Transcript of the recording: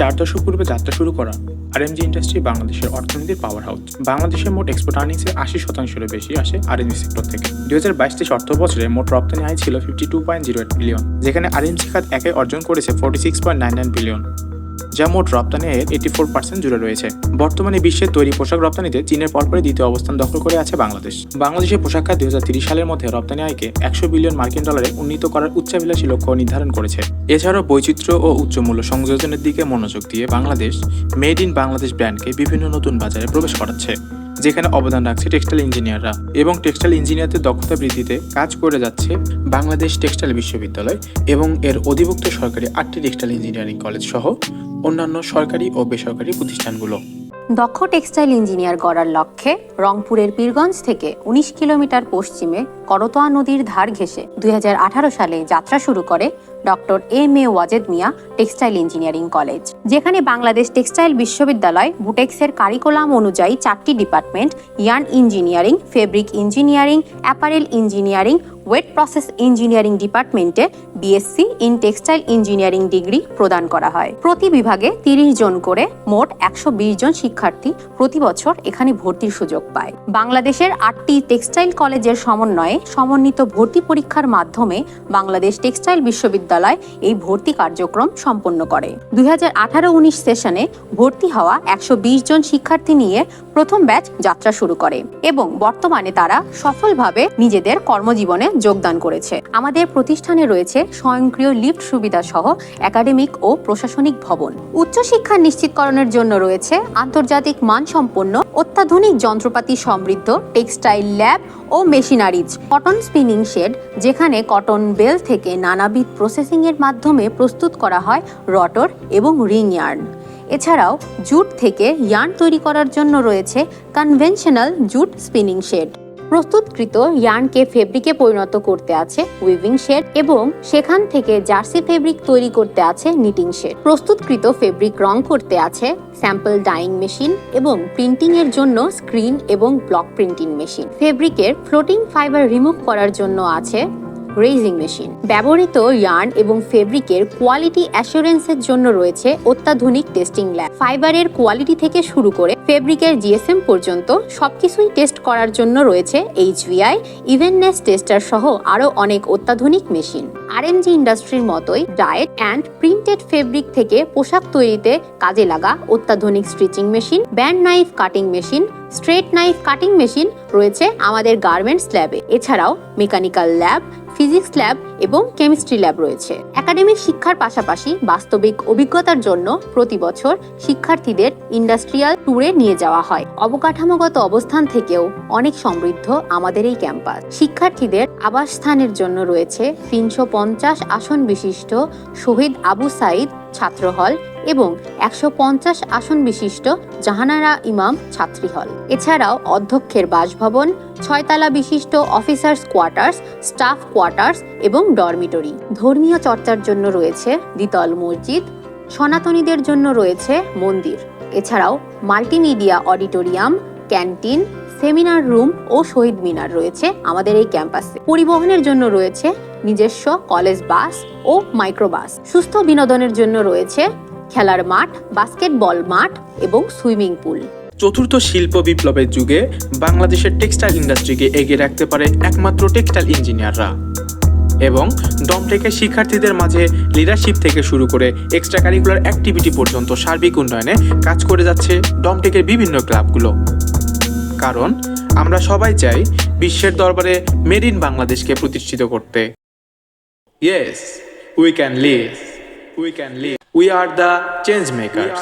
4 দশক পূর্বে যাত্রা শুরু করা আরএমজি ইন্ডাস্ট্রি বাংলাদেশের অর্থনীতির পাওয়ার হাউস। বাংলাদেশের মোট এক্সপোর্ট আর্নিংসের 80%-এরও বেশি আসে আরএমজি সেক্টর থেকে। 2022-23 অর্থ বছরে মোট রপ্তানি আয় ছিল 52.08 বিলিয়ন, যেখানে আরএমজি খাত একাই অর্জন করেছে 46.99 বিলিয়ন, যা মোট রপ্তানি আয়ের 84% জুড়ে রয়েছে। বর্তমানে বিশ্বের তৈরি পোশাক রপ্তানিতে চীনের পরপরই দ্বিতীয় অবস্থান দখল করে আছে বাংলাদেশ। বাংলাদেশের পোশাক খাত 2030 সালের মধ্যে রপ্তানি আয়কে 100 বিলিয়ন মার্কিন ডলারে উন্নীত করার উচ্চাভিলাষী লক্ষ্য নির্ধারণ করেছে। এছাড়াও বৈচিত্র্য ও উচ্চ মূল্য সংযোজনের দিকে মনোযোগ দিয়ে বাংলাদেশ মেড ইন বাংলাদেশ ব্র্যান্ডকে বিভিন্ন নতুন বাজারে প্রবেশ করাচ্ছে, যেখানে অবদান রাখছে টেক্সটাইল ইঞ্জিনিয়াররা। এবং টেক্সটাইল ইঞ্জিনিয়ারদের দক্ষতা বৃদ্ধিতে কাজ করে যাচ্ছে বাংলাদেশ টেক্সটাইল বিশ্ববিদ্যালয় এবং এর অধিভুক্ত সরকারি 8টি টেক্সটাইল ইঞ্জিনিয়ারিং কলেজ সহ অন্যান্য সরকারি ও বেসরকারি প্রতিষ্ঠানগুলো। দক্ষ টেক্সটাইল ইঞ্জিনিয়ার গড়ার লক্ষ্যে রংপুরের পীরগঞ্জ থেকে 19 কিলোমিটার পশ্চিমে করতোয়া নদীর ধার ঘেঁষে 2018 সালে যাত্রা শুরু করে doctor M A. Wazed Miah textile engineering college, যেখানে বাংলাদেশ টেক্সটাইল বিশ্ববিদ্যালয় বুটেক্সের কারিকুলাম অনুযায়ী 4টি department yarn engineering, fabric engineering, apparel engineering, wet process engineering ডিপার্টমেন্টে BSc in textile engineering degree প্রদান করা হয়। প্রতি বিভাগে 30 জন করে মোট 120 জন শিক্ষার্থী প্রতি বছর এখানে ভর্তির সুযোগ পায়। বাংলাদেশের 8টি টেক্সটাইল কলেজের সমন্বয়ে সমন্বিত ভর্তি পরীক্ষার মাধ্যমে বাংলাদেশ টেক্সটাইল বিশ্ববিদ্যালয় এই ভর্তি কার্যক্রম সম্পন্ন করে। 2018-19 সেশনে ভর্তি হওয়া 120 জন শিক্ষার্থী নিয়ে প্রথম ব্যাচ যাত্রা শুরু করে এবং বর্তমানে তারা সফলভাবে নিজেদের কর্মজীবনে যোগদান করেছে। আমাদের প্রতিষ্ঠানে রয়েছে স্বয়ংক্রিয় লিফট সুবিধা সহ একাডেমিক ও প্রশাসনিক ভবন। উচ্চশিক্ষা নিশ্চিতকরণের জন্য রয়েছে আন্তর্জাতিক মানসম্পন্ন অত্যাধুনিক যন্ত্রপাতি সমৃদ্ধ টেক্সটাইল ল্যাব ও মেশিনারিজ, কটন স্পিনিং শেড, যেখানে কটন বেল থেকে নানাবিধ প্রসেসিং এর মাধ্যমে প্রস্তুত করা হয় রটর এবং রিং ইয়ার্ন। এছাড়াও জুট থেকে ইয়ার্ন তৈরি করার জন্য রয়েছে কনভেনশনাল জুট স্পিনিং শেড। প্রস্তুতকৃত ইয়ার্নকে ফেব্রিকে পরিণত করতে আছে উইভিং শেড এবং সেখান থেকে জার্সি ফেব্রিক তৈরি করতে আছে নিটিং শেড। প্রস্তুতকৃত ফেব্রিক রং করতে আছে স্যাম্পল ডাইং মেশিন এবং প্রিন্টিং এর জন্য স্ক্রিন এবং ব্লক প্রিন্টিং মেশিন। ফেব্রিকের ফ্লোটিং ফাইবার রিমুভ করার জন্য আছে রেজিং মেশিন। ব্যবহৃত ইয়ার্ন এবং ফেব্রিকের কোয়ালিটি অ্যাসুরেন্সের জন্য রয়েছে অত্যাধুনিক টেস্টিং ল্যাব। ফাইবারের কোয়ালিটি থেকে শুরু করে ফেব্রিকের জিএসএম পর্যন্ত সবকিছুই টেস্ট করার জন্য রয়েছে HVI, ইভেননেস টেস্টার সহ আরো অনেক অত্যাধুনিক মেশিন। আরএমজি ইন্ডাস্ট্রির মতোই ডায়েট অ্যান্ড প্রিন্টেড ফেব্রিক থেকে পোশাক তৈরিতে কাজে লাগা অত্যাধুনিক stitching machine, band knife cutting machine, straight knife cutting machine রয়েছে আমাদের গার্মেন্টস ল্যাবে। এছাড়াও মেকানিক্যাল ল্যাব, ফিজিক্স ল্যাব এবং কেমিস্ট্রি ল্যাব রয়েছে। একাডেমিক শিক্ষার পাশাপাশি বাস্তবিক অভিজ্ঞতার জন্য প্রতি বছর শিক্ষার্থীদের ইন্ডাস্ট্রিয়াল ট্যুরে নিয়ে যাওয়া হয়। অবকাঠামোগত অবস্থান থেকেও অনেক সমৃদ্ধ আমাদের এই ক্যাম্পাস। শিক্ষার্থীদের আবাসস্থানের জন্য রয়েছে 350 আসন বিশিষ্ট শহীদ আবু সাইদ ছাত্র হল এবং 150 আসন বিশিষ্ট জাহানারা ইমাম ছাত্রী হল। এছাড়াও অধ্যক্ষের বাসভবন, 6 তলা বিশিষ্ট অফিসার্স কোয়ার্টার্স, স্টাফ কোয়ার্টার্স এবং ডরমিটরি। ধর্মীয় চর্চার জন্য রয়েছে দ্বিতল মসজিদ, সনাতনীদের জন্য রয়েছে মন্দির। এছাড়াও multimedia auditorium, canteen, seminar room ও শহীদ মিনার রয়েছে আমাদের এই ক্যাম্পাসে। পরিবহনের জন্য রয়েছে নিজস্ব কলেজ বাস ও মাইক্রোবাস। সুস্থ বিনোদনের জন্য রয়েছে খেলার মাঠ, বাস্কেটবল মাঠ এবং সুইমিং পুল। চতুর্থ শিল্প বিপ্লবের যুগে বাংলাদেশের টেক্সটাইল ইন্ডাস্ট্রিকে এগিয়ে রাখতে পারে একমাত্র টেক্সটাইল ইঞ্জিনিয়াররা এবং ডমটেকের শিক্ষার্থীদের মাঝে লিডারশিপ থেকে শুরু করে এক্সট্রা কারিকুলার অ্যাক্টিভিটি পর্যন্ত সার্বিক উন্নয়নে কাজ করে যাচ্ছে ডমটেকের বিভিন্ন ক্লাবগুলো। কারণ আমরা সবাই চাই বিশ্বের দরবারে মেড ইন বাংলাদেশকে প্রতিষ্ঠিত করতে। Yes, we can live. We are the change makers.